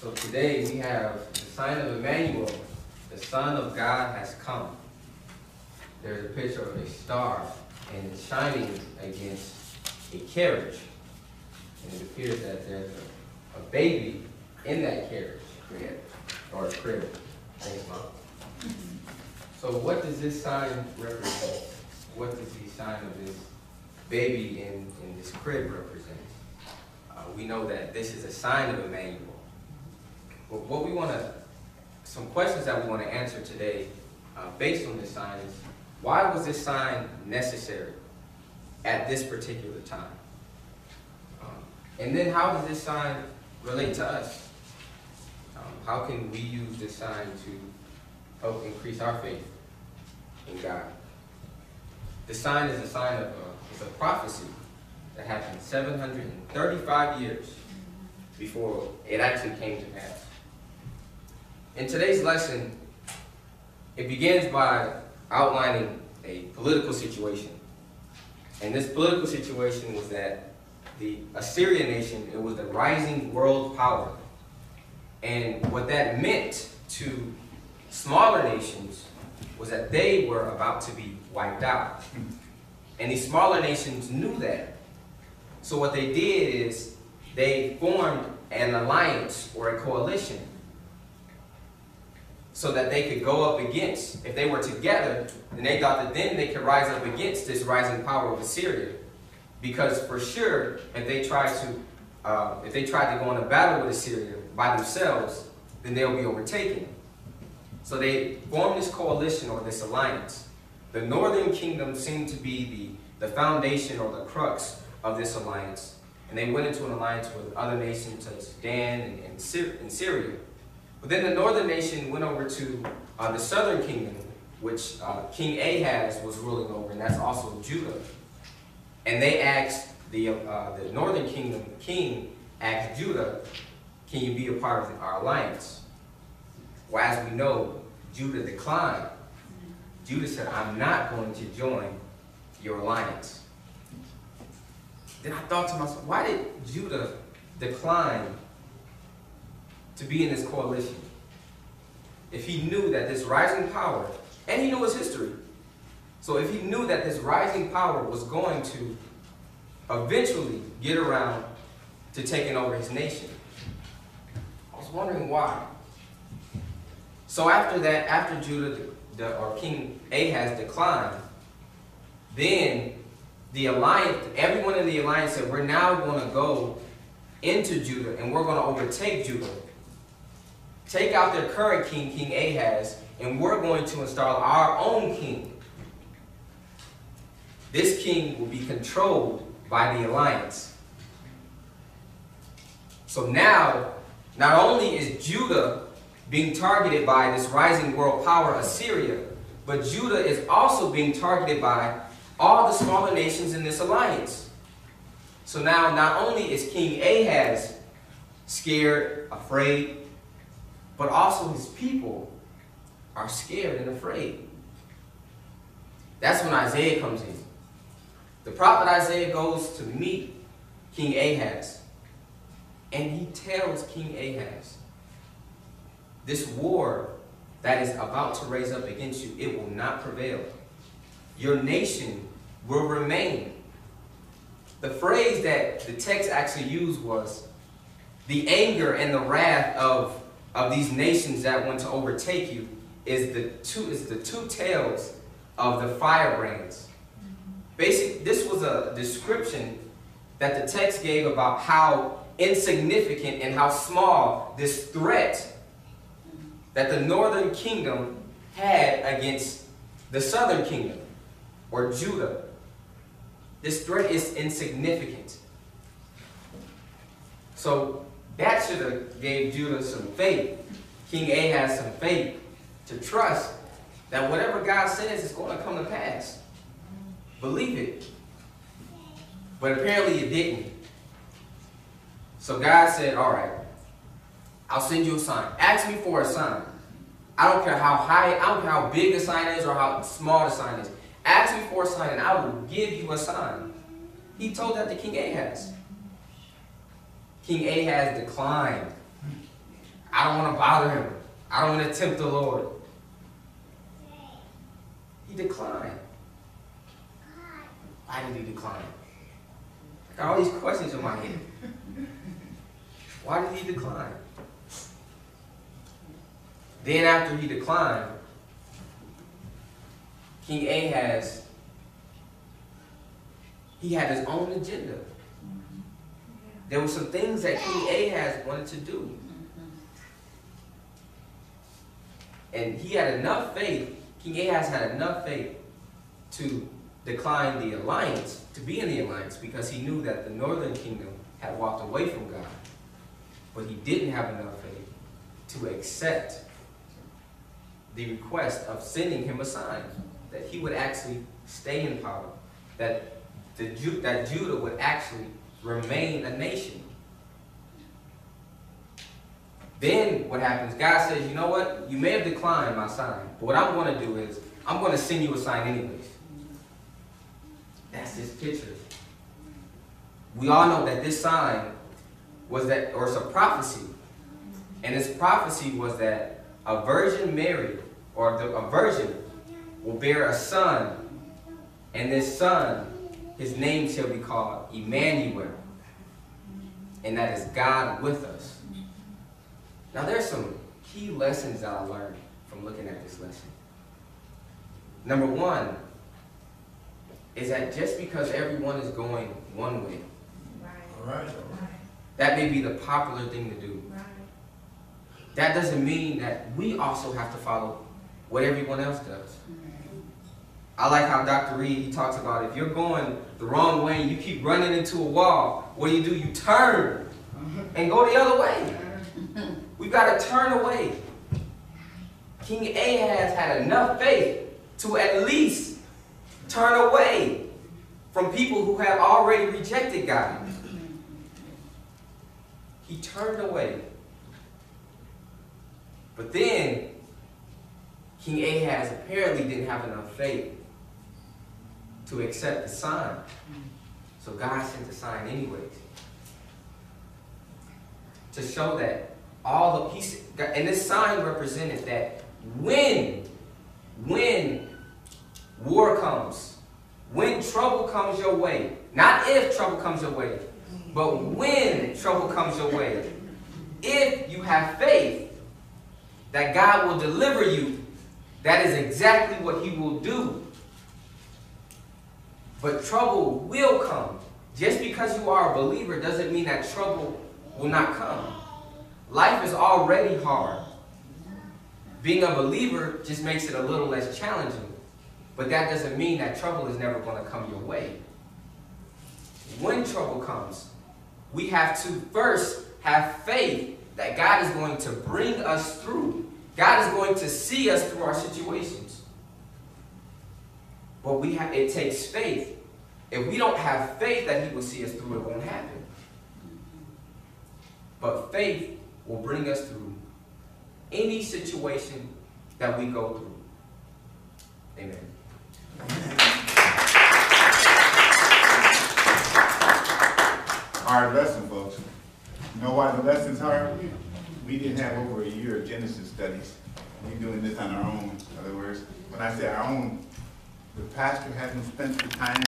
So today we have the sign of Immanuel, the Son of God has come. There's a picture of a star, and it's shining against a carriage. And it appears that there's a baby in that carriage, or a crib. Thanks, Mom. So what does this sign represent? What does the sign of this baby in this crib represent? We know that this is a sign of Immanuel. But what we want to, some questions that we want to answer today based on this sign is, why was this sign necessary at this particular time? And then how does this sign relate to us? How can we use this sign to help increase our faith in God? The sign is a sign of it's a prophecy that happened 735 years before it actually came to pass. In today's lesson, it begins by outlining a political situation. And this political situation was that the Assyrian nation, it was the rising world power. And what that meant to smaller nations was that they were about to be wiped out. And these smaller nations knew that. So what they did is they formed an alliance or a coalition so that they could go up against, if they were together, then they thought that then they could rise up against this rising power of Assyria. Because for sure, if they tried to go into battle with Assyria by themselves, then they'll be overtaken. So they formed this coalition or this alliance. The northern kingdom seemed to be the foundation or the crux of this alliance. And they went into an alliance with other nations such as Dan and Syria. But then the northern nation went over to the southern kingdom, which King Ahaz was ruling over, and that's also Judah. And they asked the northern kingdom king asked Judah, "Can you be a part of our alliance?" Well, as we know, Judah declined. Judah said, "I'm not going to join your alliance." Then I thought to myself, why did Judah decline to be in this coalition? If he knew that this rising power, and he knew his history, so if he knew that this rising power was going to eventually get around to taking over his nation, I was wondering why. So after that, after Judah, or King Ahaz declined, then the alliance, everyone in the alliance said, we're now going to go into Judah and we're going to overtake Judah. Take out their current king, King Ahaz, and we're going to install our own king. This king will be controlled by the alliance. So now, not only is Judah being targeted by this rising world power, Assyria, but Judah is also being targeted by all the smaller nations in this alliance. So now, not only is King Ahaz scared, afraid, but also his people are scared and afraid. That's when Isaiah comes in. The prophet Isaiah goes to meet King Ahaz, and he tells King Ahaz, this war that is about to raise up against you, it will not prevail. Your nation will remain. The phrase that the text actually used was, the anger and the wrath of these nations that want to overtake you is the two tails of the firebrands. Basically, this was a description that the text gave about how insignificant and how small this threat that the northern kingdom had against the southern kingdom, or Judah. This threat is insignificant. So that should have gave Judah some faith, King Ahaz some faith, to trust that whatever God says is going to come to pass. Believe it. But apparently it didn't. So God said, all right, I'll send you a sign. Ask me for a sign. I don't care how high, I don't care how big the sign is or how small the sign is. Ask me for a sign and I will give you a sign. He told that to King Ahaz. King Ahaz declined. I don't want to bother him. I don't want to tempt the Lord. He declined. Why did he decline? I got all these questions in my head. Why did he decline? Then after he declined, King Ahaz, he had his own agenda. There were some things that King Ahaz wanted to do. And he had enough faith, King Ahaz had enough faith to decline the alliance, to be in the alliance, because he knew that the northern kingdom had walked away from God. But he didn't have enough faith to accept the request of sending him a sign that he would actually stay in power, that Judah would actually remain a nation. Then what happens? God says, you know what? You may have declined my sign, but what I'm going to do is I'm going to send you a sign anyways. That's this picture. We all know that this sign was that, or it's a prophecy. And this prophecy was that a virgin Mary, or a virgin, will bear a son, and this son, his name shall be called Immanuel. And that is God with us. Now there's some key lessons that I learned from looking at this lesson. Number one is that just because everyone is going one way, that may be the popular thing to do. That doesn't mean that we also have to follow what everyone else does. I like how Dr. Reed, he talks about if you're going the wrong way and you keep running into a wall, what do? You turn and go the other way. We've got to turn away. King Ahaz had enough faith to at least turn away from people who have already rejected God. He turned away. But then, King Ahaz apparently didn't have enough faith to accept the sign. So God sent the sign anyways. To show that all the, and this sign represented that when war comes, when trouble comes your way, not if trouble comes your way, but when trouble comes your way, if you have faith that God will deliver you, that is exactly what he will do. But trouble will come. Just because you are a believer doesn't mean that trouble will not come. Life is already hard. Being a believer just makes it a little less challenging. But that doesn't mean that trouble is never going to come your way. When trouble comes, we have to first have faith that God is going to bring us through. God is going to see us through our situations. But it takes faith. If we don't have faith that he will see us through, it won't happen. But faith will bring us through any situation that we go through. Amen. All right, lesson, folks. You know why the lessons are? We didn't have over a year of Genesis studies. We're doing this on our own. In other words, when I say our own, the pastor hasn't spent the time